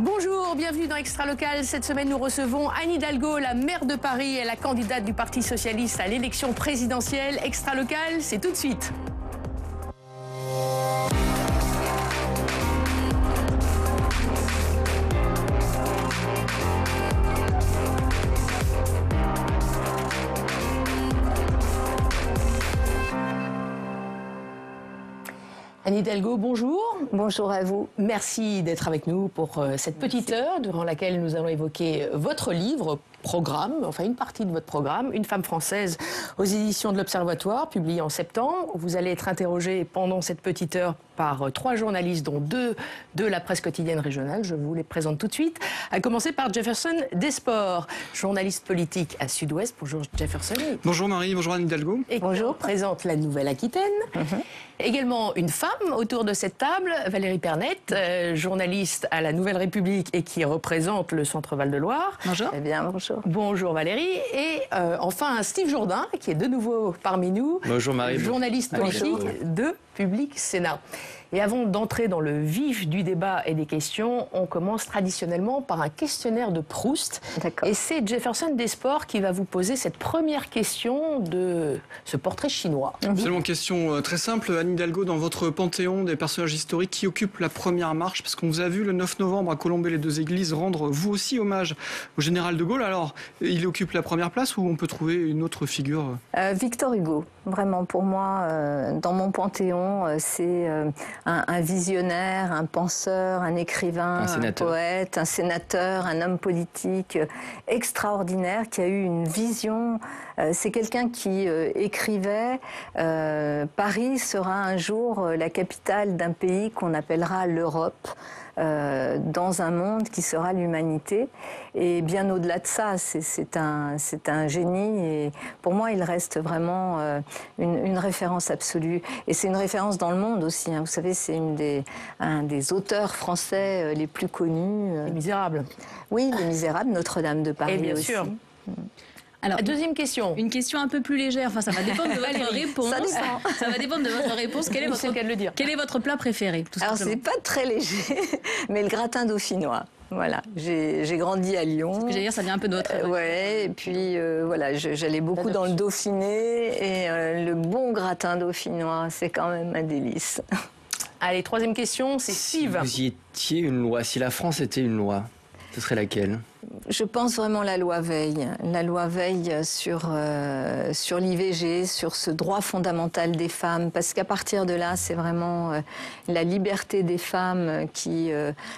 Bonjour, bienvenue dans Extra Local. Cette semaine, nous recevons Anne Hidalgo, la maire de Paris et la candidate du Parti Socialiste à l'élection présidentielle. Extra Local, c'est tout de suite. Anne Hidalgo, bonjour. Bonjour à vous. Merci d'être avec nous pour cette petite heure durant laquelle nous allons évoquer votre livre, programme, enfin une partie de votre programme, Une femme française aux éditions de l'Observatoire, publié en septembre. Vous allez être interrogé pendant cette petite heure par 3 journalistes, dont 2 de la presse quotidienne régionale. Je vous les présente tout de suite. À commencer par Jefferson Desports, journaliste politique à Sud-Ouest. Bonjour Jefferson. Bonjour Marie, bonjour Anne Hidalgo. Et bonjour. Présente la Nouvelle-Aquitaine. Également une femme autour de cette table, Valérie Pernette, journaliste à la Nouvelle République et qui représente le Centre Val-de-Loire. Bonjour. Eh bien, bonjour. Bonjour Valérie. Et enfin Steve Jourdain, qui est de nouveau parmi nous. Bonjour Marie. Journaliste politique de Public Sénat. Et avant d'entrer dans le vif du débat et des questions, on commence traditionnellement par un questionnaire de Proust. Et c'est Jefferson Desports qui va vous poser cette première question de ce portrait chinois. Seulement une question très simple. Anne Hidalgo, dans votre panthéon des personnages historiques, qui occupe la première marche? Parce qu'on vous a vu le 9 novembre à Colombey-les-Deux-Églises rendre vous aussi hommage au général de Gaulle. Alors, il occupe la première place ou on peut trouver une autre figure? Victor Hugo. Vraiment, pour moi, dans mon panthéon, c'est un visionnaire, un penseur, un écrivain, un poète, un sénateur, un homme politique extraordinaire qui a eu une vision. C'est quelqu'un qui écrivait Paris sera un jour la capitale d'un pays qu'on appellera l'Europe. Dans un monde qui sera l'humanité. Et bien au-delà de ça, c'est un génie. Et pour moi, il reste vraiment une référence absolue. Et c'est une référence dans le monde aussi. Hein. Vous savez, c'est un des auteurs français les plus connus. Les Misérables. Oui, Les Misérables, Notre-Dame de Paris. Et bien aussi. sûr. Alors, deuxième question. Une question un peu plus légère. Enfin, ça va dépendre de votre réponse. Ça dépend. Ça va dépendre de votre réponse. Quel est votre plat préféré, tout Alors, simplement? c'est pas très léger, mais le gratin dauphinois. Voilà, j'ai grandi à Lyon. Ce que j'allais dire, ça vient un peu de votre... ouais, et puis voilà, j'allais beaucoup dans le Dauphiné et le bon gratin dauphinois, c'est quand même un délice. Allez, troisième question, c'est Steve. Si vous y étiez une loi, si la France était une loi, ce serait laquelle? Je pense vraiment la loi Veil sur l'IVG, sur ce droit fondamental des femmes, parce qu'à partir de là, c'est vraiment la liberté des femmes qui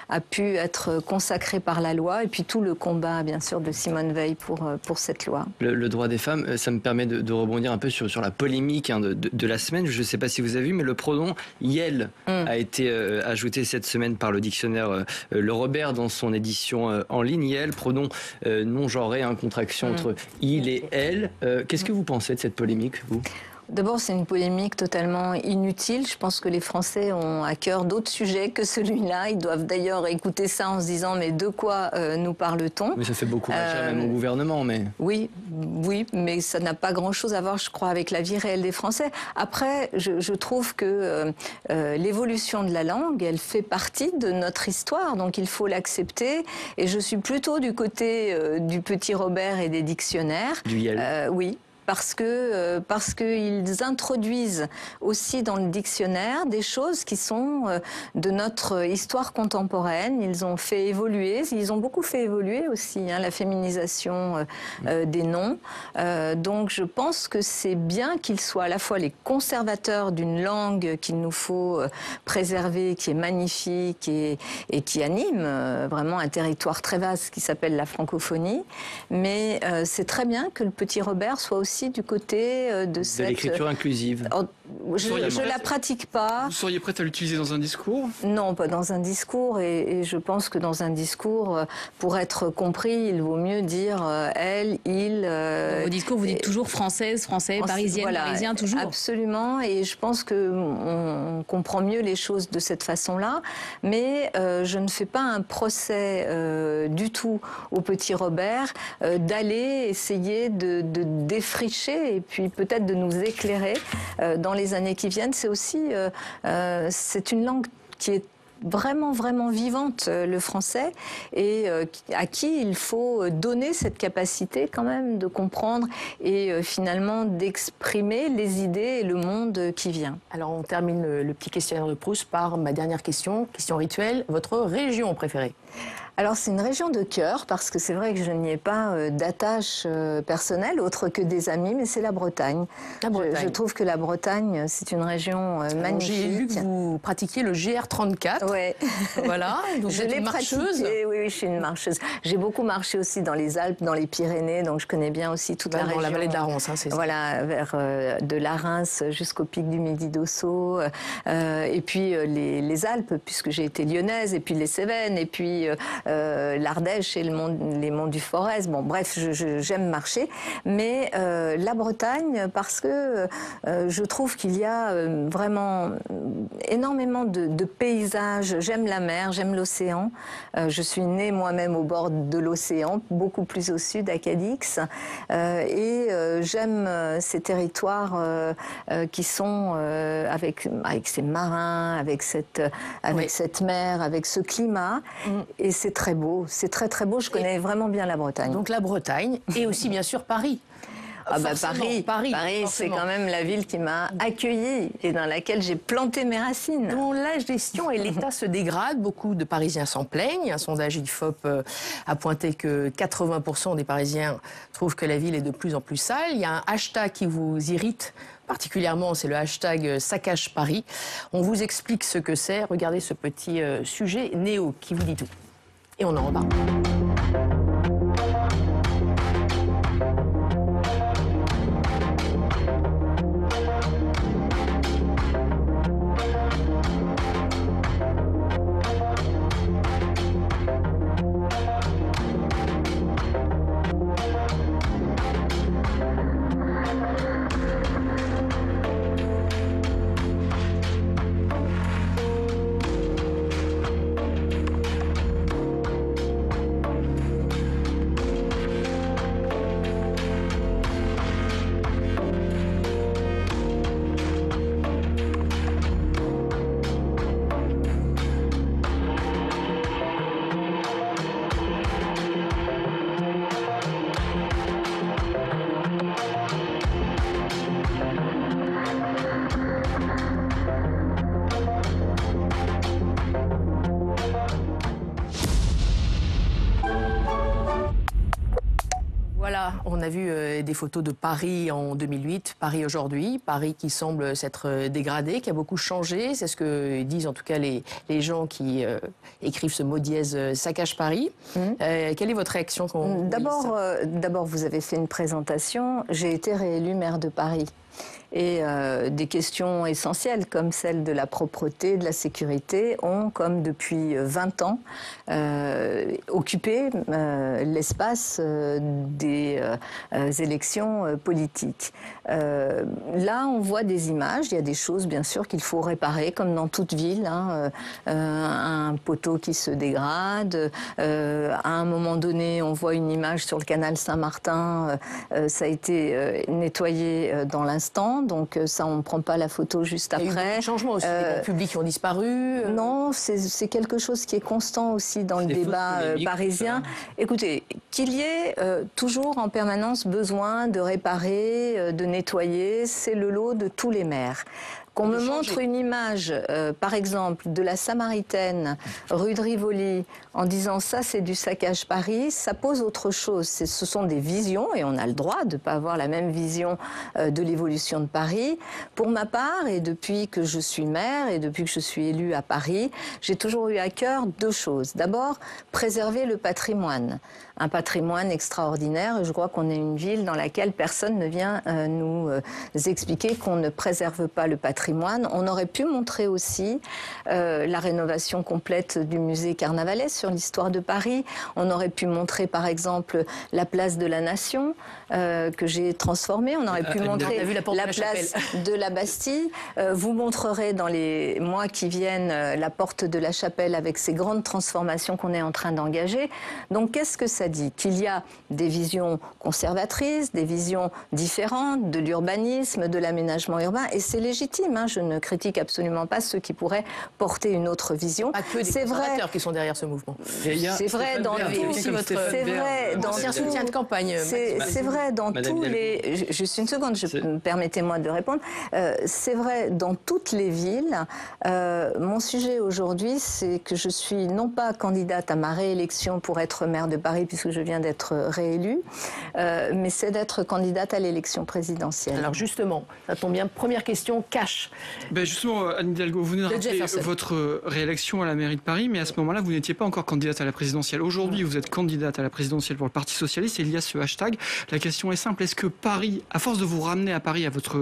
a pu être consacrée par la loi, et puis tout le combat, bien sûr, de Simone Veil pour cette loi. Le droit des femmes, ça me permet de rebondir un peu sur la polémique de la semaine. Je ne sais pas si vous avez vu, mais le pronom « yel » a été ajouté cette semaine par le dictionnaire Le Robert dans son édition en ligne. Yel, pronom non-genré, contraction entre il et elle. Qu'est-ce que vous pensez de cette polémique, vous ? D'abord, c'est une polémique totalement inutile. Je pense que les Français ont à cœur d'autres sujets que celui-là. Ils doivent d'ailleurs écouter ça en se disant « mais de quoi nous parle-t-on » Mais ça fait beaucoup réagir même au gouvernement. Mais... Oui, mais ça n'a pas grand-chose à voir, je crois, avec la vie réelle des Français. Après, je trouve que l'évolution de la langue, elle fait partie de notre histoire, donc il faut l'accepter. Et je suis plutôt du côté du petit Robert et des dictionnaires. Du yel. Oui. Parce qu'ils introduisent aussi dans le dictionnaire des choses qui sont de notre histoire contemporaine. Ils ont fait évoluer, ils ont beaucoup fait évoluer aussi la féminisation des noms. Donc je pense que c'est bien qu'ils soient à la fois les conservateurs d'une langue qu'il nous faut préserver, qui est magnifique et qui anime vraiment un territoire très vaste qui s'appelle la francophonie. Mais c'est très bien que le petit Robert soit aussi du côté de cette... l'écriture inclusive. Je ne la pratique pas. Vous seriez prête à l'utiliser dans un discours? Non, pas dans un discours. Et je pense que dans un discours, pour être compris, il vaut mieux dire elle, il... Au discours, vous dites toujours française, français, parisienne, voilà, parisien, toujours. Absolument. Et je pense qu'on comprend mieux les choses de cette façon-là. Mais je ne fais pas un procès du tout au petit Robert d'aller essayer de défricher et puis peut-être de nous éclairer dans les années qui viennent. C'est aussi, c'est une langue qui est vraiment, vraiment vivante, le français, et à qui il faut donner cette capacité quand même de comprendre et finalement d'exprimer les idées et le monde qui vient. Alors on termine le petit questionnaire de Proust par ma dernière question rituelle, votre région préférée? Alors c'est une région de cœur, parce que c'est vrai que je n'y ai pas d'attache personnelle, autre que des amis, mais c'est la Bretagne. Je trouve que la Bretagne, c'est une région magnifique. J'ai lu que vous pratiquiez le GR34. Ouais. Voilà, donc je l'ai marcheuse. Oui, je suis une marcheuse. J'ai beaucoup marché aussi dans les Alpes, dans les Pyrénées, donc je connais bien aussi toute la région. Dans la vallée d'Arons, hein, c'est ça. Voilà, vers de la Reims jusqu'au pic du Midi d'Ossau, et puis les Alpes, puisque j'ai été lyonnaise, et puis les Cévennes, et puis l'Ardèche et les monts du Forez. Bon, bref, j'aime marcher, mais la Bretagne, parce que je trouve qu'il y a vraiment énormément de paysages. J'aime la mer, j'aime l'océan. Je suis née moi-même au bord de l'océan, beaucoup plus au sud, à Cadix, et j'aime ces territoires qui sont avec ces marins, avec cette mer, avec ce climat, et c'est très beau, c'est très très beau, je connais vraiment bien la Bretagne. Donc la Bretagne, et aussi bien sûr Paris. Paris, c'est quand même la ville qui m'a accueillie et dans laquelle j'ai planté mes racines. Dont la gestion et l'État se dégradent. Beaucoup de Parisiens s'en plaignent. Un sondage IFOP a pointé que 80% des Parisiens trouvent que la ville est de plus en plus sale. Il y a un hashtag qui vous irrite particulièrement, c'est le hashtag Saccage Paris. On vous explique ce que c'est. Regardez ce petit sujet Néo qui vous dit tout. Et on en reparle. Voilà, on a vu des photos de Paris en 2008, Paris aujourd'hui, Paris qui semble s'être dégradé, qui a beaucoup changé. C'est ce que disent en tout cas les gens qui écrivent ce mot dièse Saccage Paris. Quelle est votre réaction quand D'abord, vous avez fait une présentation. J'ai été réélue maire de Paris. Et des questions essentielles comme celle de la propreté, de la sécurité ont, comme depuis 20 ans, occupé l'espace des élections politiques. Là, on voit des images, il y a des choses bien sûr qu'il faut réparer, comme dans toute ville, hein, un poteau qui se dégrade, à un moment donné, on voit une image sur le canal Saint-Martin, ça a été nettoyé dans l'instant. Donc ça, on ne prend pas la photo juste après. Il y a eu des changements aussi, des bancs publics qui ont disparu. Non, c'est quelque chose qui est constant aussi dans le débat parisien. Écoutez, qu'il y ait toujours en permanence besoin de réparer, de nettoyer, c'est le lot de tous les maires. Qu'on me montre une image, par exemple, de la Samaritaine, rue de Rivoli, en disant ça c'est du Saccage Paris, ça pose autre chose. Ce sont des visions, et on a le droit de ne pas avoir la même vision de l'évolution de Paris. Pour ma part, et depuis que je suis maire, et depuis que je suis élue à Paris, j'ai toujours eu à cœur deux choses. D'abord, préserver le patrimoine. Un patrimoine extraordinaire, et je crois qu'on est une ville dans laquelle personne ne vient nous expliquer qu'on ne préserve pas le patrimoine. On aurait pu montrer aussi la rénovation complète du musée Carnavalet sur l'histoire de Paris. On aurait pu montrer par exemple la place de la Nation que j'ai transformée. On aurait pu montrer la place de la Bastille. Vous montrerez dans les mois qui viennent la porte de la Chapelle avec ces grandes transformations qu'on est en train d'engager. Donc qu'est-ce que ça dit? Qu'il y a des visions conservatrices, des visions différentes de l'urbanisme, de l'aménagement urbain, et c'est légitime. légitime. Hein. Je ne critique absolument pas ceux qui pourraient porter une autre vision. Pas que des conservateurs qui sont derrière ce mouvement. C'est vrai dans tout. C'est vrai dans soutien de campagne. C'est vrai dans tous les. Juste une seconde, permettez-moi de répondre. C'est vrai dans toutes les villes. Mon sujet aujourd'hui, c'est que je suis non pas candidate à ma réélection pour être maire de Paris, puisque je viens d'être réélue, mais c'est d'être candidate à l'élection présidentielle. Alors justement, ça tombe bien. Première question, cash. Ben justement, Anne Hidalgo, vous venez de rappeler votre réélection à la mairie de Paris, mais à ce moment-là, vous n'étiez pas encore candidate à la présidentielle. Aujourd'hui, vous êtes candidate à la présidentielle pour le Parti socialiste et il y a ce hashtag. La question est simple, est-ce que Paris, à force de vous ramener à Paris, à votre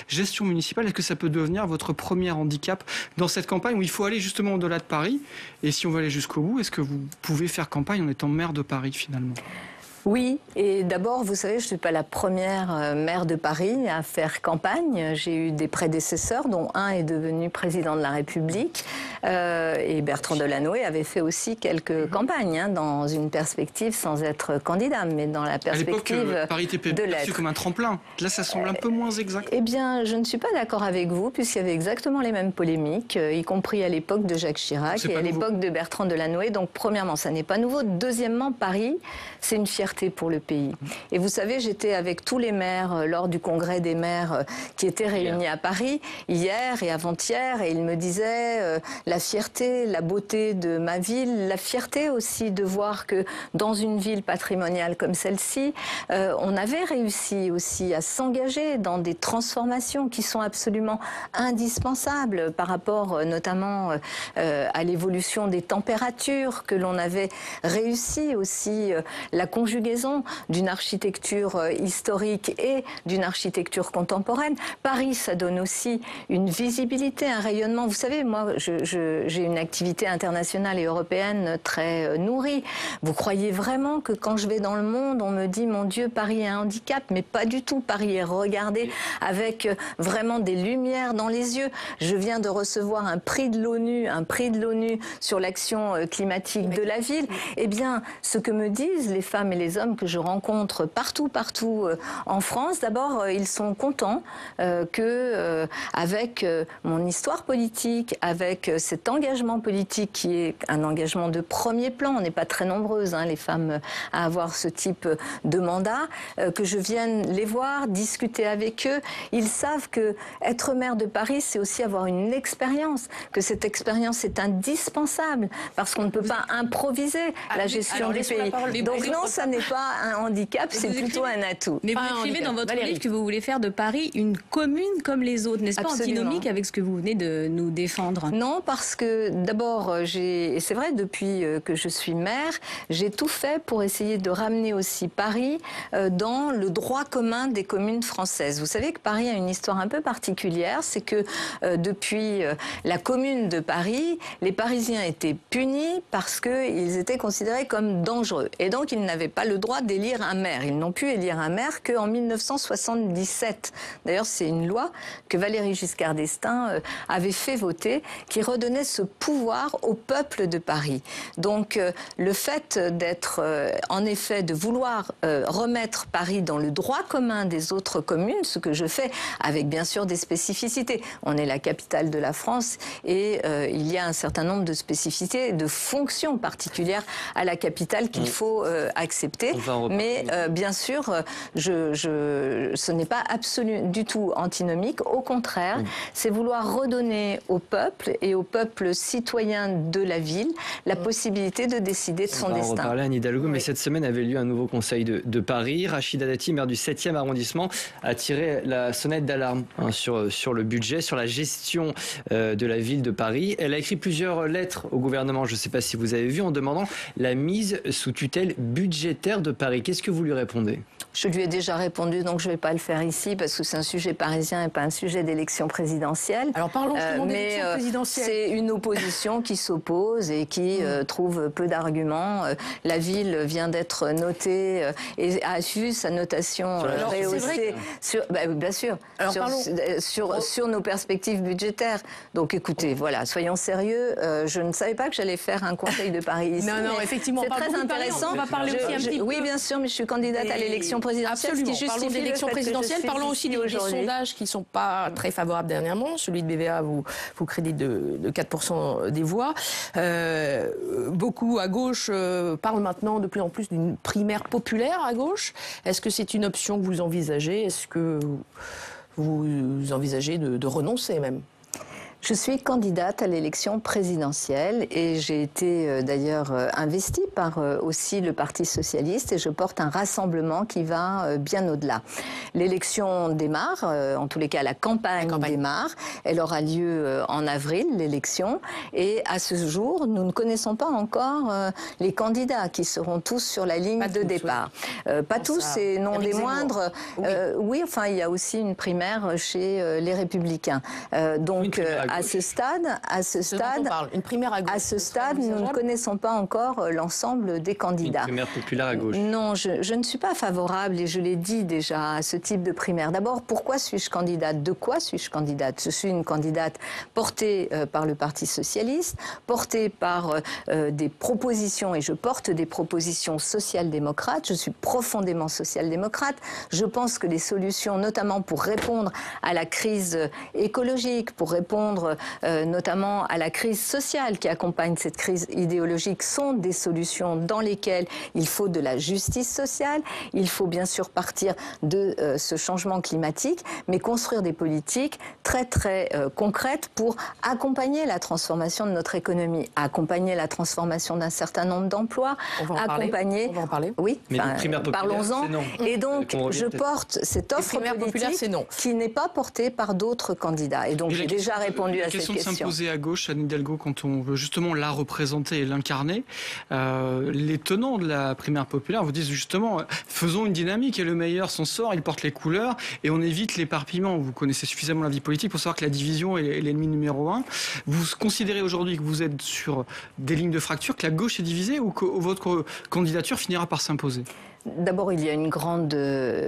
gestion municipale, est-ce que ça peut devenir votre premier handicap dans cette campagne où il faut aller justement au-delà de Paris? Et si on veut aller jusqu'au bout, est-ce que vous pouvez faire campagne en étant maire de Paris finalement? Oui, et d'abord, vous savez, je ne suis pas la première maire de Paris à faire campagne. J'ai eu des prédécesseurs, dont un est devenu président de la République. Et Bertrand Delanoë avait fait aussi quelques campagnes, hein, dans une perspective sans être candidat, mais dans la perspective à Paris était perçu comme un tremplin. Là, ça semble un peu moins exact. Eh bien, je ne suis pas d'accord avec vous, puisqu'il y avait exactement les mêmes polémiques, y compris à l'époque de Jacques Chirac et à l'époque de Bertrand Delanoë. Donc, premièrement, ça n'est pas nouveau. Deuxièmement, Paris, c'est une fierté pour le pays. Et vous savez, j'étais avec tous les maires lors du congrès des maires qui étaient réunis à Paris hier et avant-hier, et ils me disaient la fierté, la beauté de ma ville, la fierté aussi de voir que dans une ville patrimoniale comme celle-ci, on avait réussi aussi à s'engager dans des transformations qui sont absolument indispensables par rapport notamment à l'évolution des températures, que l'on avait réussi aussi la conjugaison d'une architecture historique et d'une architecture contemporaine. Paris, ça donne aussi une visibilité, un rayonnement. Vous savez, moi, j'ai une activité internationale et européenne très nourrie. Vous croyez vraiment que quand je vais dans le monde, on me dit, mon Dieu, Paris est un handicap? Mais pas du tout. Paris est regardé avec vraiment des lumières dans les yeux. Je viens de recevoir un prix de l'ONU sur l'action climatique de la ville. Eh bien, ce que me disent les femmes et les hommes que je rencontre partout en France, d'abord, ils sont contents que, avec mon histoire politique, avec cet engagement politique qui est un engagement de premier plan, on n'est pas très nombreuses, hein, les femmes, à avoir ce type de mandat, que je vienne les voir, discuter avec eux. Ils savent que être maire de Paris, c'est aussi avoir une expérience, que cette expérience est indispensable, parce qu'on ne peut pas improviser la gestion du pays. Donc non, ça n'est pas un handicap, c'est plutôt un atout. Mais vous écrivez dans votre livre que vous voulez faire de Paris une commune comme les autres, n'est-ce pas? Absolument. Antinomique avec ce que vous venez de nous défendre? Non, parce que d'abord, et c'est vrai, depuis que je suis maire, j'ai tout fait pour essayer de ramener aussi Paris dans le droit commun des communes françaises. Vous savez que Paris a une histoire un peu particulière, c'est que depuis la commune de Paris, les Parisiens étaient punis parce qu'ils étaient considérés comme dangereux. Et donc, ils n'avaient pas le droit d'élire un maire. Ils n'ont pu élire un maire qu'en 1977. D'ailleurs, c'est une loi que Valéry Giscard d'Estaing avait fait voter, qui redonnait ce pouvoir au peuple de Paris. Donc, le fait d'être, en effet, de vouloir remettre Paris dans le droit commun des autres communes, ce que je fais avec, bien sûr, des spécificités. On est la capitale de la France et il y a un certain nombre de spécificités, de fonctions particulières à la capitale qu'il faut accepter. Mais bien sûr, ce n'est pas du tout antinomique. Au contraire, c'est vouloir redonner au peuple et au peuple citoyen de la ville la possibilité de décider de son destin. On va en reparler, Anne Hidalgo, mais cette semaine avait lieu un nouveau conseil de Paris. Rachida Dati, maire du 7e arrondissement, a tiré la sonnette d'alarme sur le budget, sur la gestion de la ville de Paris. Elle a écrit plusieurs lettres au gouvernement, je ne sais pas si vous avez vu, en demandant la mise sous tutelle budgétaire de Paris. Qu'est-ce que vous lui répondez? Je lui ai déjà répondu, donc je ne vais pas le faire ici parce que c'est un sujet parisien et pas un sujet d'élection présidentielle. Alors parlons justement d'élection présidentielle. C'est une opposition qui s'oppose et qui trouve peu d'arguments. La ville vient d'être notée et a vu sa notation rehaussée bien sûr, sur nos perspectives budgétaires. Donc écoutez, voilà, soyons sérieux. Je ne savais pas que j'allais faire un conseil de Paris ici. Non, effectivement, c'est très intéressant. On va parler aussi un petit peu. Oui, bien sûr, mais je suis candidate à l'élection présidentielle. Absolument. Parlons d'élections présidentielles. Parlons aussi des sondages qui ne sont pas très favorables dernièrement. Celui de BVA vous crédite de 4% des voix. Beaucoup à gauche parlent maintenant de plus en plus d'une primaire populaire à gauche. Est-ce que c'est une option que vous envisagez? Est-ce que vous envisagez de renoncer même? Je suis candidate à l'élection présidentielle et j'ai été d'ailleurs investie par aussi le Parti socialiste et je porte un rassemblement qui va bien au-delà. L'élection démarre, en tous les cas la campagne démarre, elle aura lieu en avril, l'élection, et à ce jour, nous ne connaissons pas encore les candidats qui seront tous sur la ligne de départ. Pas tous et non des moindres. Oui, enfin il y a aussi une primaire chez les Républicains. Donc à ce stade, une primaire à gauche. À ce stade, nous ne connaissons pas encore l'ensemble des candidats. Une primaire populaire à gauche. Non, je ne suis pas favorable et je l'ai dit déjà à ce type de primaire. D'abord, pourquoi suis-je candidate? De quoi suis-je candidate? Je suis une candidate portée par le Parti socialiste, portée par des propositions et je porte des propositions social-démocrates. Je suis profondément social-démocrate. Je pense que les solutions, notamment pour répondre à la crise écologique, pour répondre notamment à la crise sociale qui accompagne cette crise idéologique, sont des solutions dans lesquelles il faut de la justice sociale, il faut bien sûr partir de ce changement climatique, mais construire des politiques très très concrètes pour accompagner la transformation de notre économie, accompagner la transformation d'un certain nombre d'emplois, accompagner... On va en parler. Oui, parlons-en. Et donc, je porte cette offre politique qui n'est pas portée par d'autres candidats. Et donc, j'ai déjà répondu à cette question. La question de s'imposer à gauche, Anne Hidalgo, quand on veut justement la représenter et l'incarner, les tenants de la primaire populaire vous disent justement, faisons une dynamique et le meilleur s'en sort, il porte les couleurs et on évite l'éparpillement. Vous connaissez suffisamment la vie politique pour savoir que la division est l'ennemi numéro 1. Vous considérez aujourd'hui que vous êtes sur des lignes de fracture, que la gauche est divisée ou que votre candidature finira par s'imposer? D'abord, il y a une grande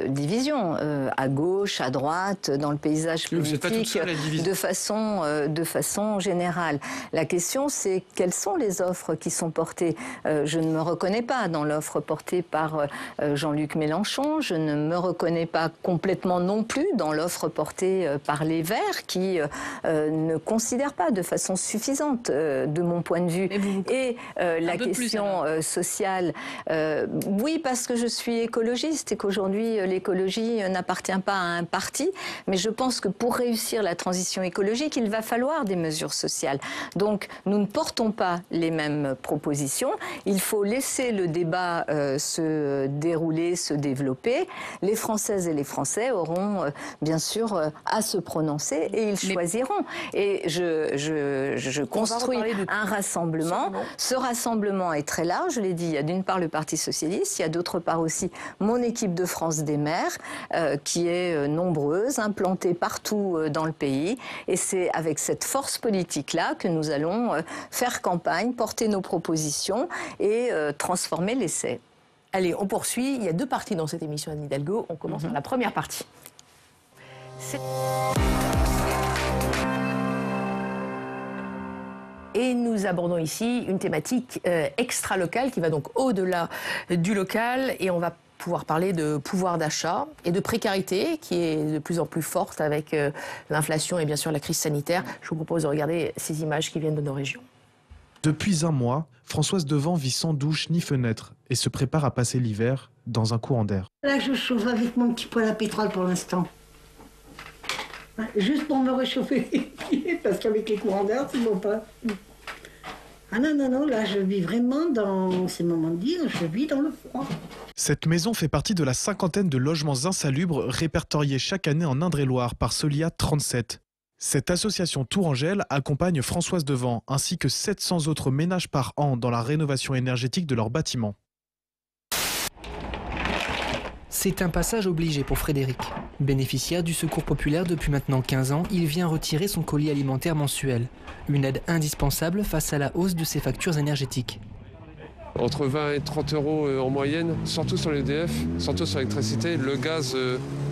division à gauche, à droite, dans le paysage politique, de façon générale. La question, c'est quelles sont les offres qui sont portées. Je ne me reconnais pas dans l'offre portée par Jean-Luc Mélenchon. Je ne me reconnais pas complètement non plus dans l'offre portée par les Verts, qui ne considèrent pas de façon suffisante, de mon point de vue. Et la question sociale, oui, parce que je suis écologiste et qu'aujourd'hui l'écologie n'appartient pas à un parti, mais je pense que pour réussir la transition écologique, il va falloir des mesures sociales. Donc nous ne portons pas les mêmes propositions, il faut laisser le débat se dérouler, se développer. Les Françaises et les Français auront bien sûr à se prononcer et ils choisiront. Et je construis un rassemblement. Ce rassemblement est très large, je l'ai dit, il y a d'une part le Parti socialiste, il y a d'autre part aussi mon équipe de France des maires, qui est nombreuse, implantée partout dans le pays. Et c'est avec cette force politique-là que nous allons faire campagne, porter nos propositions et transformer l'essai. Allez, on poursuit. Il y a deux parties dans cette émission, Anne Hidalgo. On commence par la première partie. Et nous abordons ici une thématique extra-locale qui va donc au-delà du local. Et on va pouvoir parler de pouvoir d'achat et de précarité qui est de plus en plus forte avec l'inflation et bien sûr la crise sanitaire. Je vous propose de regarder ces images qui viennent de nos régions. Depuis un mois, Françoise Devant vit sans douche ni fenêtre et se prépare à passer l'hiver dans un courant d'air. Là, je chauffe avec mon petit poêle à pétrole pour l'instant. Juste pour me réchauffer les pieds, parce qu'avec les courants d'air, c'est bon pas. Ah non, là, je vis vraiment dans ces moments de dire, je vis dans le froid. Cette maison fait partie de la cinquantaine de logements insalubres répertoriés chaque année en Indre-et-Loire par Solia 37. Cette association Tourangelle accompagne Françoise Devant ainsi que 700 autres ménages par an dans la rénovation énergétique de leurs bâtiments. C'est un passage obligé pour Frédéric. Bénéficiaire du Secours populaire depuis maintenant 15 ans, il vient retirer son colis alimentaire mensuel. Une aide indispensable face à la hausse de ses factures énergétiques. Entre 20 et 30 euros en moyenne, surtout sur l'EDF, surtout sur l'électricité. Le gaz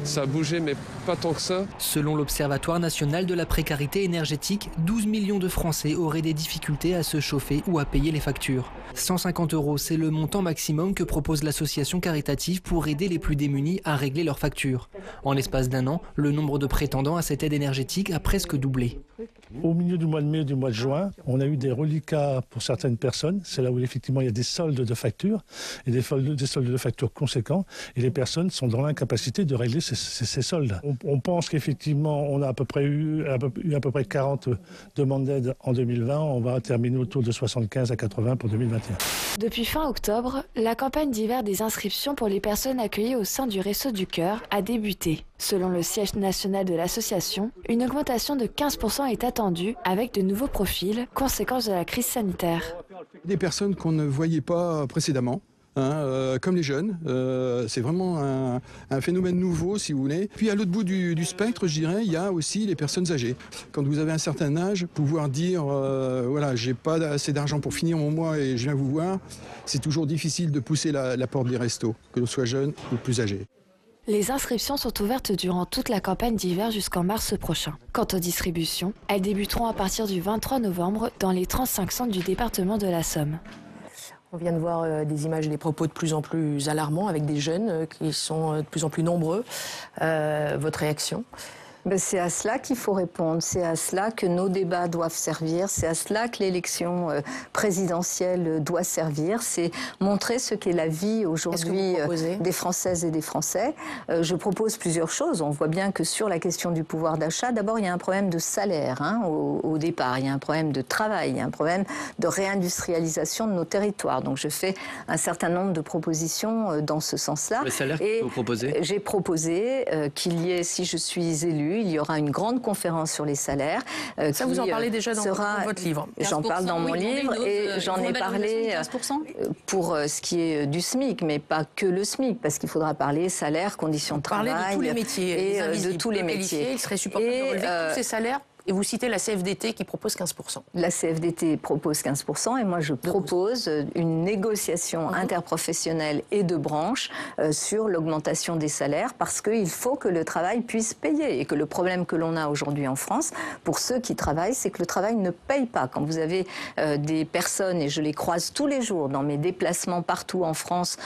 Ça a bougé, mais pas tant que ça. Selon l'Observatoire national de la précarité énergétique, 12 millions de Français auraient des difficultés à se chauffer ou à payer les factures. 150 €, c'est le montant maximum que propose l'association caritative pour aider les plus démunis à régler leurs factures. En l'espace d'un an, le nombre de prétendants à cette aide énergétique a presque doublé. Au milieu du mois de mai et du mois de juin, on a eu des reliquats pour certaines personnes. C'est là où effectivement il y a des soldes de factures et des soldes de factures conséquents. Et les personnes sont dans l'incapacité de régler ces soldes. On pense qu'effectivement on a à peu près eu à peu près 40 demandes d'aide en 2020. On va terminer autour de 75 à 80 pour 2021. Depuis fin octobre, la campagne d'hiver des inscriptions pour les personnes accueillies au sein du Resto du Cœur a débuté. Selon le siège national de l'association, une augmentation de 15% est attendue avec de nouveaux profils, conséquence de la crise sanitaire. Des personnes qu'on ne voyait pas précédemment. Comme les jeunes, c'est vraiment un phénomène nouveau si vous voulez. Puis à l'autre bout du spectre, je dirais, il y a aussi les personnes âgées. Quand vous avez un certain âge, pouvoir dire voilà, j'ai pas assez d'argent pour finir mon mois et je viens vous voir, c'est toujours difficile de pousser la porte des restos, que l'on soit jeune ou plus âgé. Les inscriptions sont ouvertes durant toute la campagne d'hiver jusqu'en mars prochain. Quant aux distributions, elles débuteront à partir du 23 novembre dans les 35 centres du département de la Somme. On vient de voir des images et des propos de plus en plus alarmants avec des jeunes qui sont de plus en plus nombreux. Votre réaction ? C'est à cela qu'il faut répondre, c'est à cela que nos débats doivent servir, c'est à cela que l'élection présidentielle doit servir, c'est montrer ce qu'est la vie aujourd'hui des Françaises et des Français. Je propose plusieurs choses. On voit bien que sur la question du pouvoir d'achat, d'abord il y a un problème de salaire au départ, il y a un problème de travail, il y a un problème de réindustrialisation de nos territoires. Donc je fais un certain nombre de propositions dans ce sens-là. Le salaire que vous proposez ? J'ai proposé qu'il y ait, si je suis élue, il y aura une grande conférence sur les salaires. Ça, vous en parlez déjà dans votre livre. J'en parle dans mon livre et j'en ai parlé pour ce qui est du SMIC, mais pas que le SMIC, parce qu'il faudra parler salaire, conditions de travail. Parler de tous les métiers. Et de tous les métiers. Il serait supportable de relever tous ces salaires. Et vous citez la CFDT qui propose 15%. La CFDT propose 15% et moi je propose une négociation interprofessionnelle et de branche sur l'augmentation des salaires parce qu'il faut que le travail puisse payer et que le problème que l'on a aujourd'hui en France, pour ceux qui travaillent, c'est que le travail ne paye pas. Quand vous avez des personnes, et je les croise tous les jours dans mes déplacements partout en France,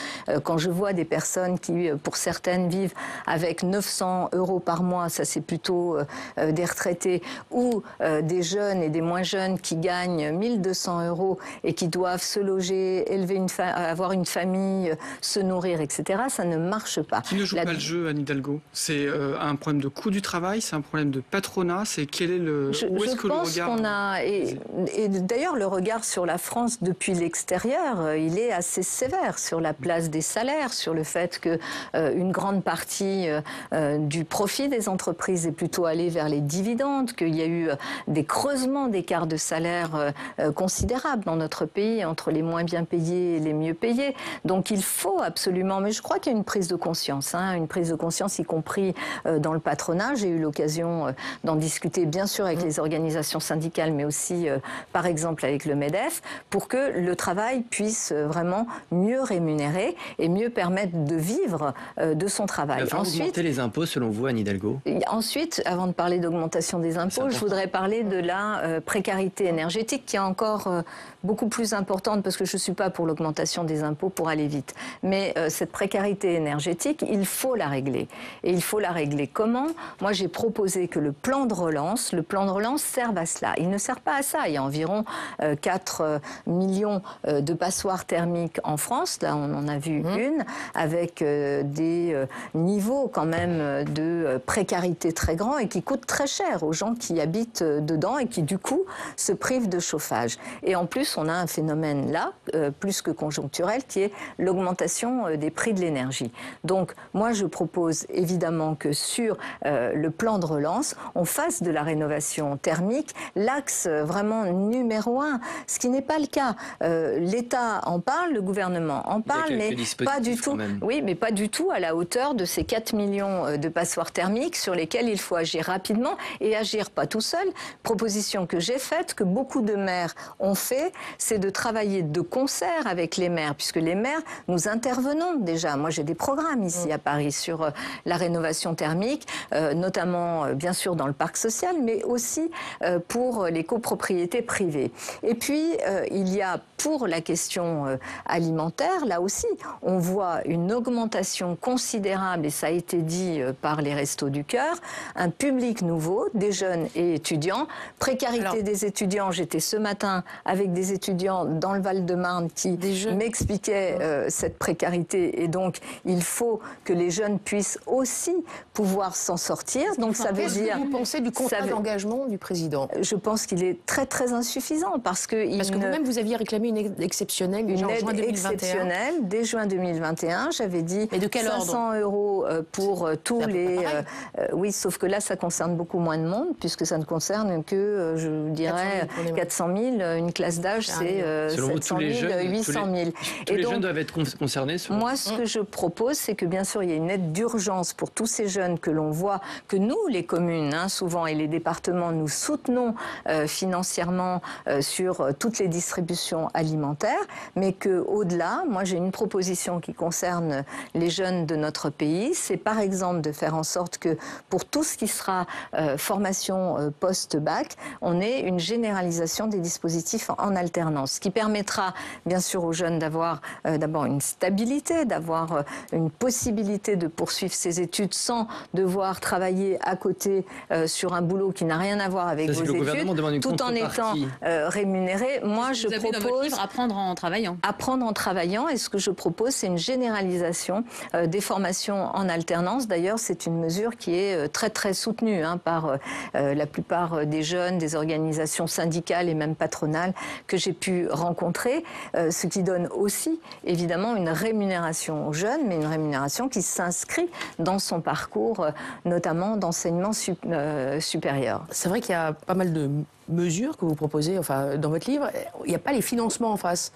quand je vois des personnes qui, pour certaines, vivent avec 900 € par mois, ça c'est plutôt des retraités, ou des jeunes et des moins jeunes qui gagnent 1200 € et qui doivent se loger, avoir une famille, se nourrir, etc. Ça ne marche pas. Qui ne joue pas le jeu, Anne Hidalgo? C'est un problème de coût du travail, c'est un problème de patronat, c'est quel est le... Où est-ce que le regard... Je pense qu'on a... Et d'ailleurs, le regard sur la France depuis l'extérieur, il est assez sévère sur la place des salaires, sur le fait qu'une grande partie du profit des entreprises est plutôt allée vers les dividendes, qu'il y a eu des creusements d'écarts de salaire considérables dans notre pays entre les moins bien payés et les mieux payés. Donc il faut absolument, mais je crois qu'il y a une prise de conscience, une prise de conscience y compris dans le patronat. J'ai eu l'occasion d'en discuter bien sûr avec les organisations syndicales, mais aussi par exemple avec le MEDEF, pour que le travail puisse vraiment mieux rémunérer et mieux permettre de vivre de son travail. Il va falloir augmenter les impôts selon vous, Anne Hidalgo? Ensuite, avant de parler d'augmentation des impôts, je voudrais parler de la précarité énergétique qui est encore beaucoup plus importante parce que je ne suis pas pour l'augmentation des impôts pour aller vite. Mais cette précarité énergétique, il faut la régler. Et il faut la régler comment? Moi, j'ai proposé que le plan de relance serve à cela. Il ne sert pas à ça. Il y a environ 4 millions de passoires thermiques en France. Là, on en a vu une avec des niveaux quand même de précarité très grands et qui coûtent très cher aux gens qui habitent dedans et qui, du coup, se privent de chauffage. Et en plus, on a un phénomène là, plus que conjoncturel, qui est l'augmentation des prix de l'énergie. Donc, moi, je propose évidemment que sur le plan de relance, on fasse de la rénovation thermique l'axe vraiment numéro 1, ce qui n'est pas le cas. L'État en parle, le gouvernement en parle, mais pas du tout. Oui, mais pas du tout à la hauteur de ces 4 millions de passoires thermiques sur lesquelles il faut agir rapidement et agir pas pas tout seul. Proposition que j'ai faite, que beaucoup de maires ont fait, c'est de travailler de concert avec les maires, puisque les maires, nous intervenons déjà. Moi, j'ai des programmes ici à Paris sur la rénovation thermique, notamment, bien sûr, dans le parc social, mais aussi pour les copropriétés privées. Et puis, il y a pour la question alimentaire, là aussi, on voit une augmentation considérable, et ça a été dit par les Restos du Cœur, un public nouveau, des jeunes et étudiants. Précarité des étudiants, j'étais ce matin avec des étudiants dans le Val-de-Marne qui m'expliquaient cette précarité, et donc il faut que les jeunes puissent aussi pouvoir s'en sortir. Donc ça veut dire... Qu'est-ce que vous pensez du contrat d'engagement du président? Je pense qu'il est très très insuffisant parce que... vous-même vous aviez réclamé une aide exceptionnelle déjà en juin 2021. Exceptionnelle dès juin 2021. J'avais dit 500 € pour tous les... oui, sauf que là, ça concerne beaucoup moins de monde, puisque ça ne concerne que, je dirais, 400 000. Une classe d'âge, c'est 700 000, 800 000. Tous les jeunes doivent être concernés. Moi, ce que je propose, c'est que bien sûr, il y a une aide d'urgence pour tous ces jeunes que l'on voit, que nous, les communes, souvent, et les départements, nous soutenons financièrement sur toutes les distributions alimentaires, mais qu'au-delà, moi, j'ai une proposition qui concerne les jeunes de notre pays. C'est par exemple de faire en sorte que pour tout ce qui sera formation post-bac, on ait une généralisation des dispositifs en alternance, ce qui permettra bien sûr aux jeunes d'avoir d'abord une stabilité, d'avoir une possibilité de poursuivre ses études sans devoir travailler à côté sur un boulot qui n'a rien à voir avec vos études, tout en étant rémunéré. Moi, je propose... Dans votre livre, apprendre en travaillant. Apprendre en travaillant, et ce que je propose, c'est une généralisation des formations en alternance. D'ailleurs, c'est une mesure qui est très très soutenue par la plupart des jeunes, des organisations syndicales et même patronales que j'ai pu rencontrer, ce qui donne aussi évidemment une rémunération aux jeunes, mais une rémunération qui s'inscrit dans son parcours, notamment d'enseignement supérieur. C'est vrai qu'il y a pas mal de mesures que vous proposez dans votre livre. Il n'y a pas les financements en face.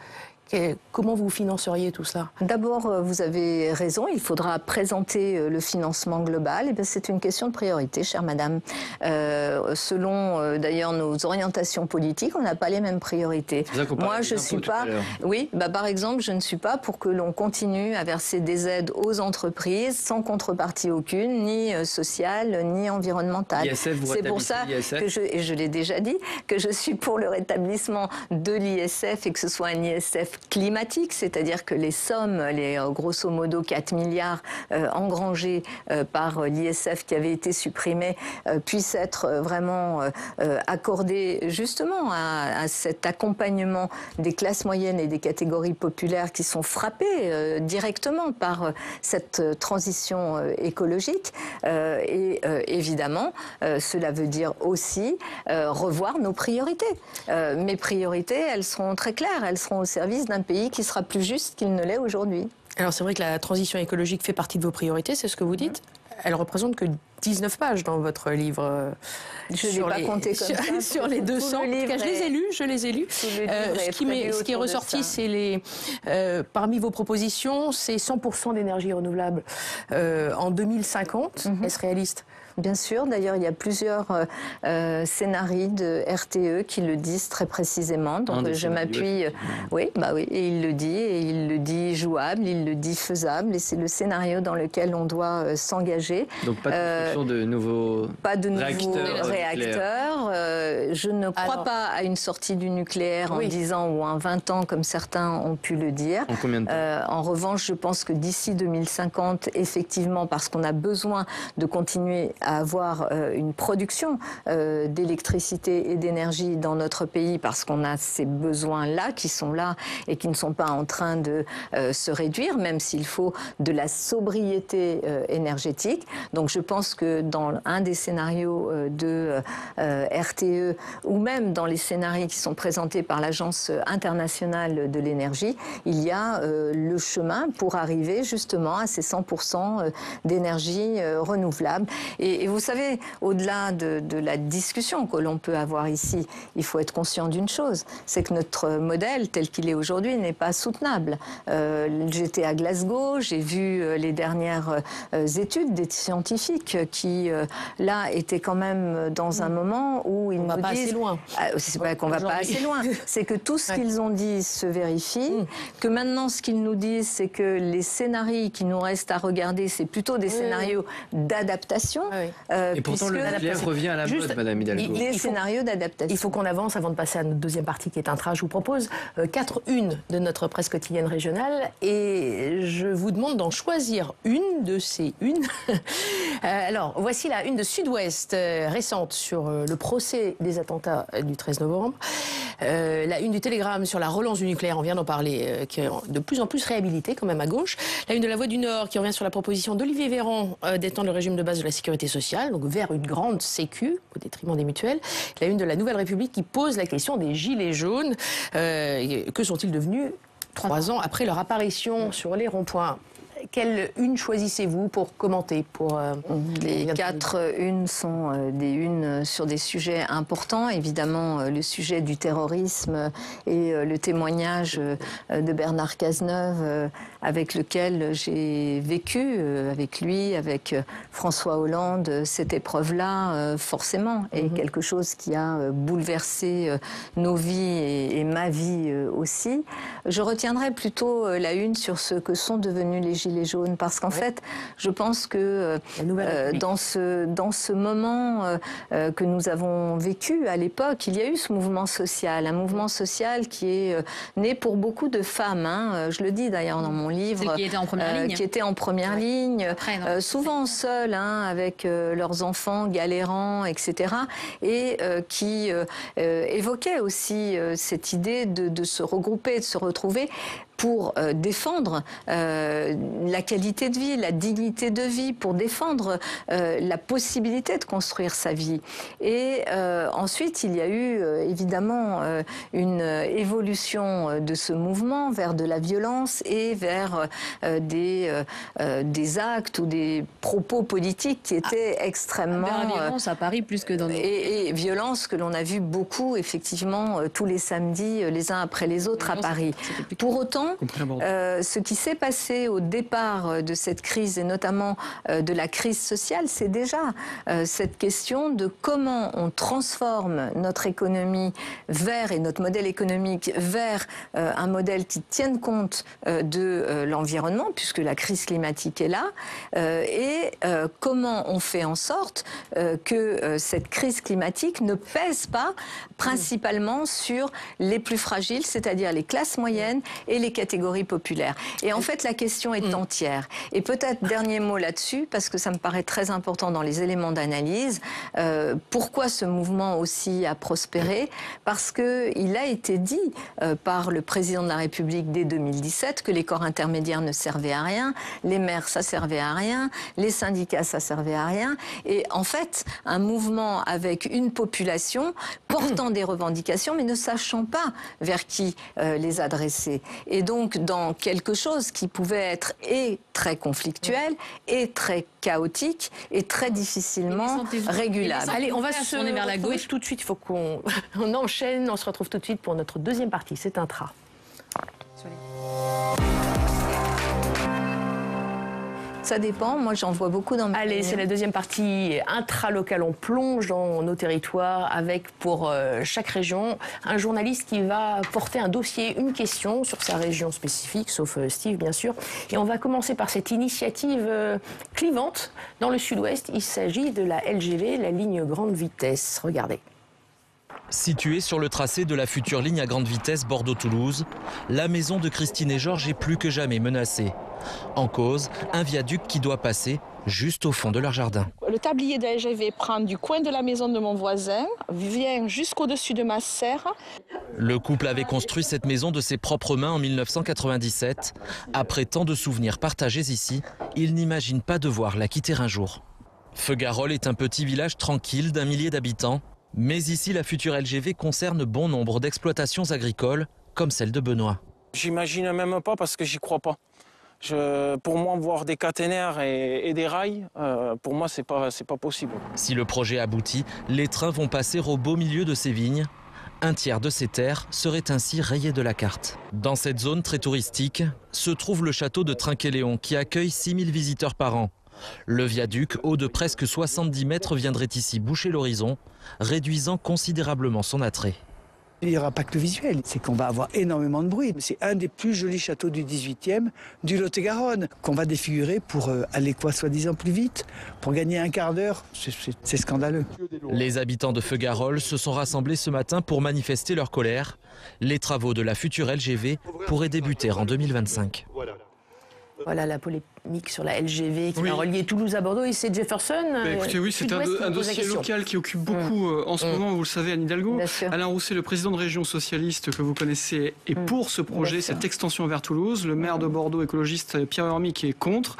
Comment vous financeriez tout cela? D'abord, vous avez raison, il faudra présenter le financement global. Et c'est une question de priorité, chère madame. Selon d'ailleurs nos orientations politiques, on n'a pas les mêmes priorités. Moi, je ne suis pas... Oui, par exemple, je ne suis pas pour que l'on continue à verser des aides aux entreprises sans contrepartie aucune, ni sociale, ni environnementale. C'est pour ça que et je l'ai déjà dit, que je suis pour le rétablissement de l'ISF, et que ce soit un ISF climatique, c'est-à-dire que les sommes, les grosso modo 4 milliards engrangés par l'ISF qui avait été supprimé, puissent être vraiment accordés justement à cet accompagnement des classes moyennes et des catégories populaires qui sont frappées directement par cette transition écologique. Et évidemment, cela veut dire aussi revoir nos priorités. Mes priorités, elles seront très claires, elles seront au service d'un pays qui sera plus juste qu'il ne l'est aujourd'hui. Alors c'est vrai que la transition écologique fait partie de vos priorités, c'est ce que vous dites. Elle représente que 19 pages dans votre livre. Je ne l'ai pas compté comme ça. Sur les 200. En tout cas, je les ai lus. Ce qui est ressorti, c'est parmi vos propositions, c'est 100% d'énergie renouvelable en 2050. Est-ce réaliste? Bien sûr, d'ailleurs il y a plusieurs scénarios de RTE qui le disent très précisément, donc je m'appuie, oui, et il le dit jouable, il le dit faisable, et c'est le scénario dans lequel on doit s'engager. Donc pas de construction de nouveaux réacteurs. Je ne crois pas à une sortie du nucléaire en 10 ans ou en 20 ans comme certains ont pu le dire. En combien de temps? En revanche, je pense que d'ici 2050, effectivement, parce qu'on a besoin de continuer à avoir une production d'électricité et d'énergie dans notre pays, parce qu'on a ces besoins-là qui sont là et qui ne sont pas en train de se réduire, même s'il faut de la sobriété énergétique. Donc je pense que dans un des scénarios de RTE, ou même dans les scénarios qui sont présentés par l'Agence internationale de l'énergie, il y a le chemin pour arriver justement à ces 100% d'énergie renouvelable. Et Et vous savez, au-delà de la discussion que l'on peut avoir ici, il faut être conscient d'une chose, c'est que notre modèle tel qu'il est aujourd'hui n'est pas soutenable. J'étais à Glasgow, j'ai vu les dernières études des scientifiques qui, là, étaient quand même dans un moment où ils nous disent... On va pas assez loin. C'est pas qu'on va pas assez loin, c'est que tout ce qu'ils ont dit se vérifie, que maintenant ce qu'ils nous disent, c'est que les scénarios qui nous restent à regarder, c'est plutôt des scénarios d'adaptation. Et pourtant, le nucléaire revient à la mode, Madame Hidalgo. Les scénarios d'adaptation. Il faut qu'on avance avant de passer à notre deuxième partie qui est Intra. Je vous propose 4 unes de notre presse quotidienne régionale et je vous demande d'en choisir une de ces unes. Alors, voici la une de Sud-Ouest récente sur le procès des attentats du 13 novembre. La une du Télégramme sur la relance du nucléaire, on vient d'en parler, qui est de plus en plus réhabilitée quand même à gauche. La une de La Voix du Nord qui revient sur la proposition d'Olivier Véran d'étendre le régime de base de la sécurité sociale, donc vers une grande sécu au détriment des mutuelles. La une de La Nouvelle République qui pose la question des gilets jaunes. Que sont-ils devenus 3 ans après leur apparition sur les ronds-points? Quelle une choisissez-vous pour commenter Les 4 unes sont des unes sur des sujets importants. Évidemment, le sujet du terrorisme et le témoignage de Bernard Cazeneuve avec lequel j'ai vécu, avec lui, avec François Hollande, cette épreuve-là, forcément, est quelque chose qui a bouleversé nos vies et ma vie aussi. Je retiendrai plutôt la une sur ce que sont devenus les gilets jaunes, parce qu'en fait, je pense que dans ce moment que nous avons vécu à l'époque, il y a eu ce mouvement social, un mouvement social qui est né pour beaucoup de femmes, je le dis d'ailleurs dans mon livre, qui étaient en première ligne, Après, souvent seules, avec leurs enfants galérants, etc., et qui évoquaient aussi cette idée de se regrouper, de se retrouver pour défendre la qualité de vie, la dignité de vie, pour défendre la possibilité de construire sa vie. Et ensuite, il y a eu évidemment une évolution de ce mouvement vers de la violence et vers des actes ou des propos politiques qui étaient extrêmement... la violence à Paris plus que dans nos... Et violence que l'on a vu beaucoup, effectivement, tous les samedis, les uns après les autres à Paris. Pour autant, ce qui s'est passé au départ de cette crise, et notamment de la crise sociale, c'est déjà cette question de comment on transforme notre économie vers, et notre modèle économique vers un modèle qui tienne compte de l'environnement, puisque la crise climatique est là, et comment on fait en sorte que cette crise climatique ne pèse pas principalement sur les plus fragiles, c'est-à-dire les classes moyennes et les catégories populaires. Et en fait, la question est entière. Et peut-être dernier mot là-dessus, parce que ça me paraît très important dans les éléments d'analyse. Pourquoi ce mouvement aussi a prospéré? Parce qu'il a été dit par le président de la République dès 2017 que les corps intermédiaires ne servaient à rien, les maires ça servait à rien, les syndicats ça servait à rien. Et en fait, un mouvement avec une population portant des revendications mais ne sachant pas vers qui les adresser. Et donc dans quelque chose qui pouvait être et très conflictuel et très chaotique et très difficilement régulable. Allez, on va se tourner vers la gauche tout de suite. Il faut qu'on enchaîne. On se retrouve tout de suite pour notre deuxième partie. C'est Intra. Ça dépend, moi j'en vois beaucoup dans mes... Allez, c'est la deuxième partie intra-locale. On plonge dans nos territoires avec pour chaque région un journaliste qui va porter un dossier, une question sur sa région spécifique, sauf Steve bien sûr. Et on va commencer par cette initiative clivante dans le sud-ouest. Il s'agit de la LGV, la ligne grande vitesse. Regardez. Située sur le tracé de la future ligne à grande vitesse Bordeaux-Toulouse, la maison de Christine et Georges est plus que jamais menacée. En cause, un viaduc qui doit passer juste au fond de leur jardin. Le tablier de la LGV prend du coin de la maison de mon voisin, vient jusqu'au-dessus de ma serre. Le couple avait construit cette maison de ses propres mains en 1997. Après tant de souvenirs partagés ici, il n'imagine pas devoir la quitter un jour. Feugarol est un petit village tranquille d'1 millier d'habitants. Mais ici, la future LGV concerne bon nombre d'exploitations agricoles, comme celle de Benoît. J'imagine même pas parce que j'y crois pas. Pour moi, voir des caténaires et des rails, pour moi, c'est pas possible. Si le projet aboutit, les trains vont passer au beau milieu de ces vignes. Un tiers de ces terres serait ainsi rayé de la carte. Dans cette zone très touristique se trouve le château de Trinquéléon qui accueille 6000 visiteurs par an. Le viaduc, haut de presque 70 mètres, viendrait ici boucher l'horizon, réduisant considérablement son attrait. Il n'y aura pas que le visuel, c'est qu'on va avoir énormément de bruit. C'est un des plus jolis châteaux du 18e, du Lot-et-Garonne, qu'on va défigurer pour aller soi-disant plus vite, pour gagner un quart d'heure. C'est scandaleux. Les habitants de Feugarolles se sont rassemblés ce matin pour manifester leur colère. Les travaux de la future LGV pourraient débuter en 2025. Voilà la polémique sur la LGV qui va relier Toulouse à Bordeaux et c'est Jefferson. Écoutez, oui, c'est un dossier local qui occupe beaucoup en ce moment, vous le savez, Anne Hidalgo. Alain Rousset, le président de Région Socialiste que vous connaissez, est pour ce projet, cette extension vers Toulouse. Le maire de Bordeaux, écologiste Pierre Hermic, est contre.